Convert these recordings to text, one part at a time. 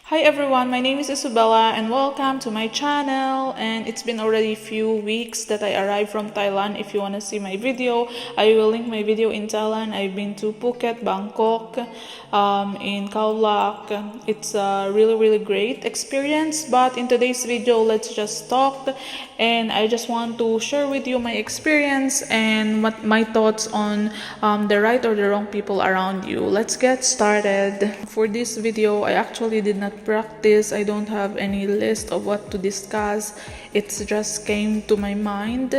Hi everyone, my name is Isabella and welcome to my channel. And it's been already a few weeks that I arrived from Thailand. If you want to see my video, I will link my video in Thailand. I've been to Phuket, Bangkok, in Khao Lak. It's a really great experience. But in today's video, let's just talk, and I just want to share with you my experience and my thoughts on the right or the wrong people around you. Let's get started. For this video, I actually did not practice. I don't have any list of what to discuss. It just came to my mind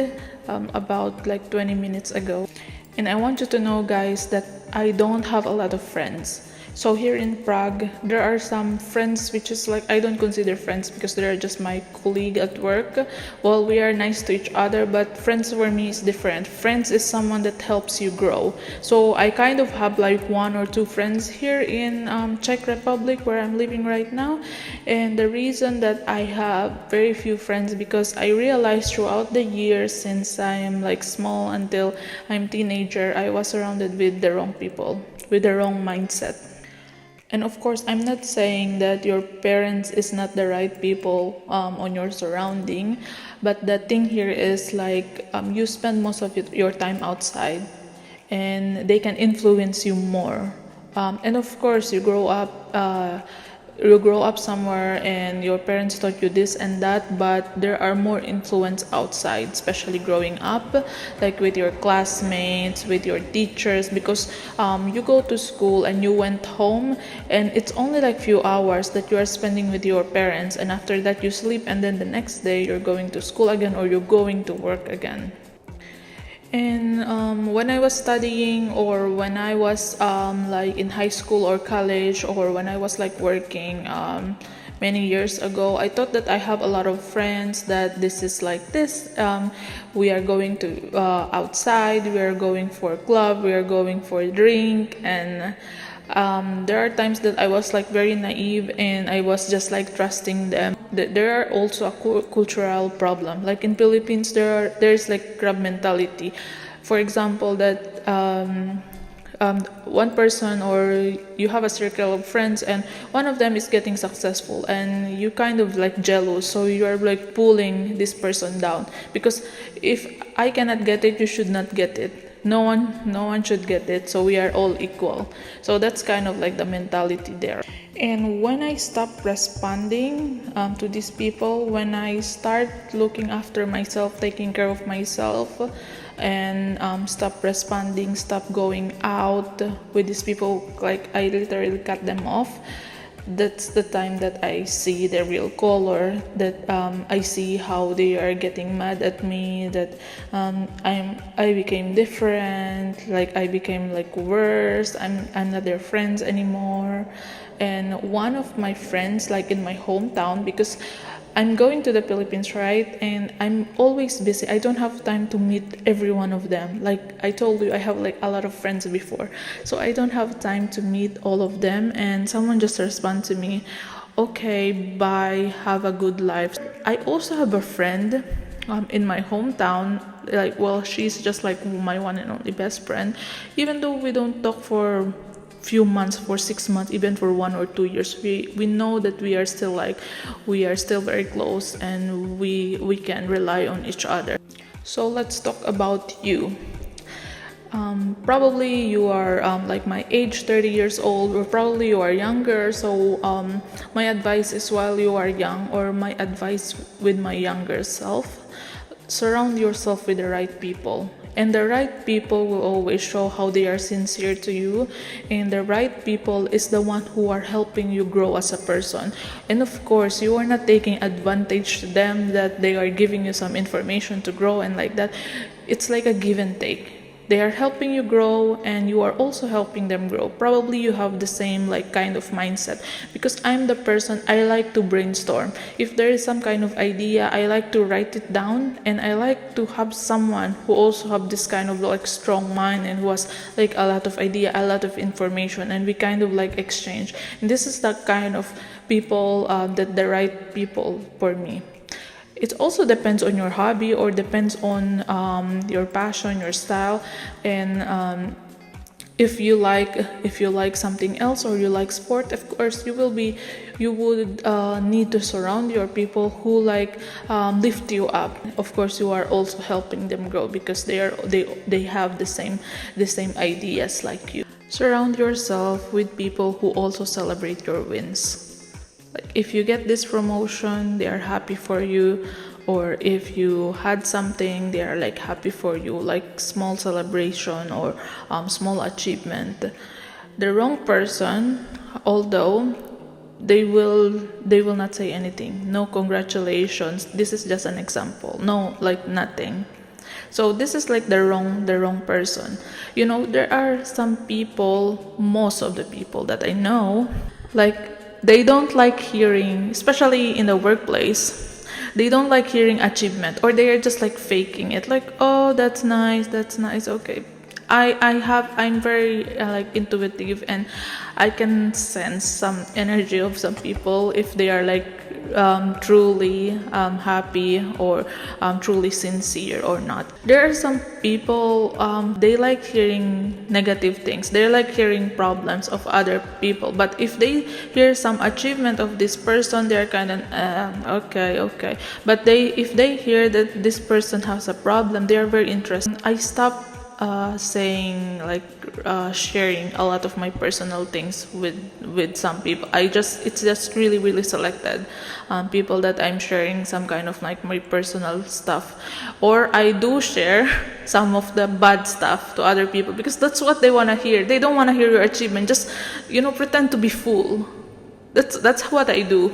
about like 20 minutes ago. And I want you to know, guys, that I don't have a lot of friends. So here in Prague, there are some friends which is like I don't consider friends because they are just my colleague at work. Well, we are nice to each other, but friends for me is different. Friends is someone that helps you grow. So I kind of have like one or two friends here in Czech Republic where I'm living right now. And the reason that I have very few friends because I realized throughout the years since I am like small until I'm teenager, I was surrounded with the wrong people, with the wrong mindset. And of course, I'm not saying that your parents is not the right people on your surrounding, but the thing here is like you spend most of your time outside, and they can influence you more. And of course, you grow up somewhere and your parents taught you this and that, but there are more influence outside, especially growing up, like with your classmates, with your teachers, because you go to school and you went home and it's only like few hours that you are spending with your parents, and after that you sleep, and then the next day you're going to school again or you're going to work again. And when I was studying, or when I was like in high school or college, or when I was like working many years ago, I thought that I have a lot of friends, that this is like this. We are going to outside, we are going for a club, we are going for a drink, and there are times that I was like very naive and I was just like trusting them. There are also a cultural problem. Like in Philippines, there's like crab mentality. For example, that one person, or you have a circle of friends and one of them is getting successful and you kind of like jealous, so you are like pulling this person down because if I cannot get it, you should not get it. No one should get it, so we are all equal. So that's kind of like the mentality there. And when I stop responding to these people, when I start looking after myself, taking care of myself, and stop responding, stop going out with these people, like I literally cut them off, that's the time that I see the real color, that I see how they are getting mad at me, that I became different, like I became like worse. I'm not their friends anymore. And one of my friends, like in my hometown, because I'm going to the Philippines, right? And I'm always busy. I don't have time to meet every one of them. Like I told you, I have like a lot of friends before. So I don't have time to meet all of them. And someone just respond to me, okay, bye, have a good life. I also have a friend in my hometown. Like, well, she's just like my one and only best friend. Even though we don't talk for few months, for 6 months, even for 1 or 2 years, we know that we are still very close, and we can rely on each other. So let's talk about you. Probably you are like my age, 30 years old, or probably you are younger. So my advice is, while you are young, or my advice with my younger self, surround yourself with the right people. And the right people will always show how they are sincere to you. And the right people is the one who are helping you grow as a person. And of course, you are not taking advantage to them, that they are giving you some information to grow and like that. It's like a give and take. They are helping you grow and you are also helping them grow. Probably you have the same like kind of mindset, because I'm the person, I like to brainstorm. If there is some kind of idea, I like to write it down, and I like to have someone who also have this kind of like strong mind and who has like a lot of idea, a lot of information, and we kind of like exchange. And this is the kind of people that the right people for me. It also depends on your hobby, or depends on your passion, your style, and if you like something else, or you like sport, of course you would need to surround your people who lift you up. Of course you are also helping them grow, because they have the same ideas like you. Surround yourself with people who also celebrate your wins. Like if you get this promotion, they are happy for you, or if you had something, they are like happy for you, like small celebration or small achievement. The wrong person, although they will not say anything. No congratulations. This is just an example. No, like nothing. So this is like the wrong person. You know, there are some people, most of the people that I know, like they don't like hearing, especially in the workplace, they don't like hearing achievement, or they are just like faking it, like, oh, that's nice, okay. I'm very like intuitive, and I can sense some energy of some people if they are like truly happy, or truly sincere or not. There are some people, they like hearing negative things, they like hearing problems of other people, but if they hear some achievement of this person, they're kind of okay. But if they hear that this person has a problem, they are very interested. I stopped saying like sharing a lot of my personal things with some people. It's just really selected people that I'm sharing some kind of like my personal stuff, or I do share some of the bad stuff to other people, because that's what they want to hear. They don't want to hear your achievement. Just, you know, pretend to be fool. That's what I do.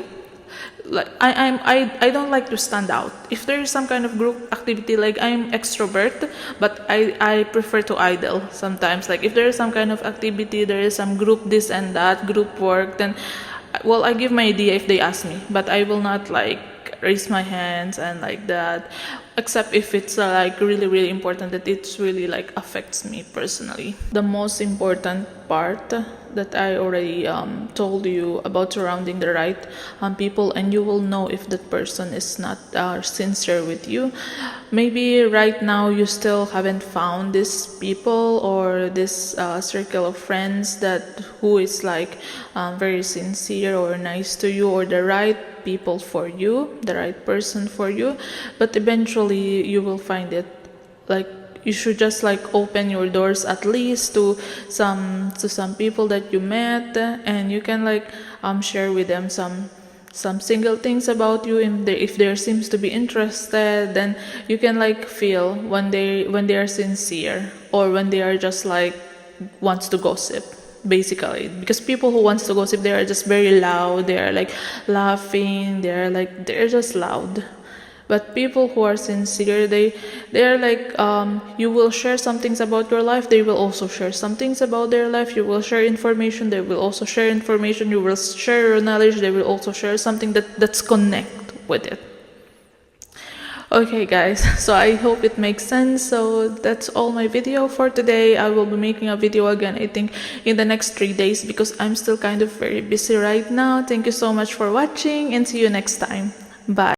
Like I don't like to stand out. If there is some kind of group activity, like I'm extrovert, but I prefer to idle sometimes. Like if there is some kind of activity, there is some group this and that, group work, then well, I give my idea if they ask me, but I will not like raise my hands and like that, except if it's like really important, that it's really like affects me personally. The most important part that I already told you about surrounding the right people, and you will know if that person is not sincere with you. Maybe right now you still haven't found these people, or this circle of friends who is like very sincere or nice to you, or the right people for you, the right person for you. But eventually you will find it. Like you should just like open your doors at least to some people that you met, and you can like share with them some single things about you. If there seems to be interested, then you can like feel when they are sincere, or when they are just like wants to gossip, basically. Because people who wants to gossip, they are just very loud, they are like laughing, they're just loud. But people who are sincere, they are like, you will share some things about your life, they will also share some things about their life. You will share information, they will also share information. You will share your knowledge, they will also share something that's connect with it. Okay guys, so I hope it makes sense. So that's all my video for today. I will be making a video again, I think, in the next 3 days, because I'm still kind of very busy right now. Thank you so much for watching, and see you next time. Bye.